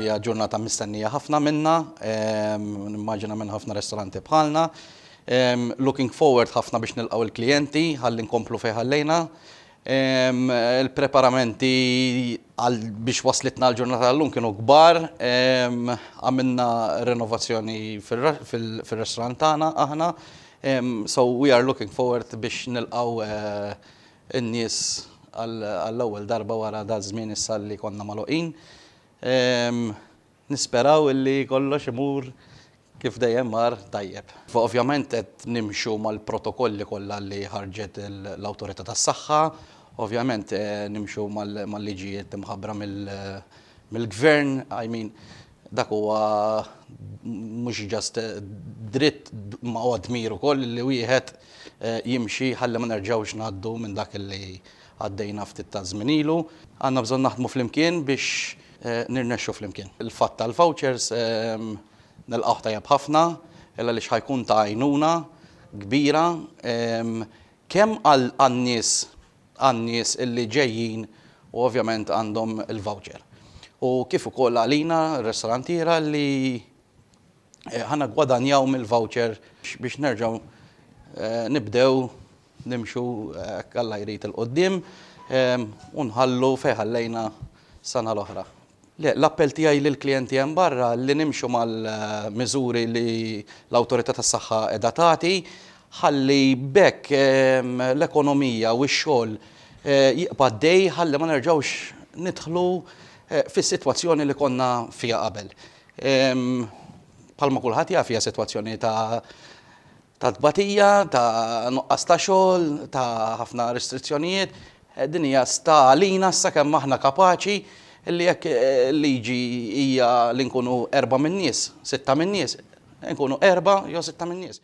hija ġurnata mistennija ħafna minna, nimmaġina minn ħafna ristoranti bħalna. Looking forward ħafna biex nilqgħu il-klijenti, ħalli nkomplu fejn ħallejna. Il-preparamenti biex waslitna l-ġurnata l-lum kienu kbar, għamilna renovazzjoni fil-restaurant tagħna aħna, so we are looking forward biex nilqgħu in-nies għall-ewwel darba wara da żmien issa li konna magħluqin. Nisperaw illi kollox imur kif dejjem mar tajjeb. Ovvjament qed nimxu mal-protokolli kollha li ħarġet l-Awtorità tas-Saħħa, ovvjament nimxu mal-liġijiet imħabbra mill-gvern, I mean, dak huwa mhux ġast dritt ma' huwa dmir ukoll li wieħed jimxi ħalli ma nerġgħux ngħaddu minn dak li għaddejna ftit ta' żmien ilu. Għandna bżonn naħdmu flimkien biex nirnexxu flimkien. Il-fatt tal-vouchers nilqgħu tajjeb ħafna, illa li ħajkun ta' għajnuna kbira kemm għan-nies illi ġejjin u ovvjament għandhom il-voucher. U kif ukoll għalina r-restorantiera li ħana gwadanjaw mill-voucher biex nerġgħu nibdew nimxu Alla jrid il-qoddim u nħallu fejn ħallejna sena l-oħra. L-appell tiegħi lill-klijenti hemm barra li nimxu mal-miżuri li l-Awtorità tas-Saħħa qiegħda tagħti ħalli bekk l-ekonomija u x-xogħol jibqa' dej ħalli ma nerġgħux nidħlu fis-sitwazzjoni li konna fiha qabel. Bħalma kulħadd jaf hija sitwazzjoni ta' tbatija, ta' nuqqas ta' xogħol, ta' ħafna restrizzjonijiet, din hija sta għalina sakemm aħna kapaċi illi jekk liġi hija li nkunu 4 min-nies, 6 min-nies, nkunu 4 jew 6 min-nies.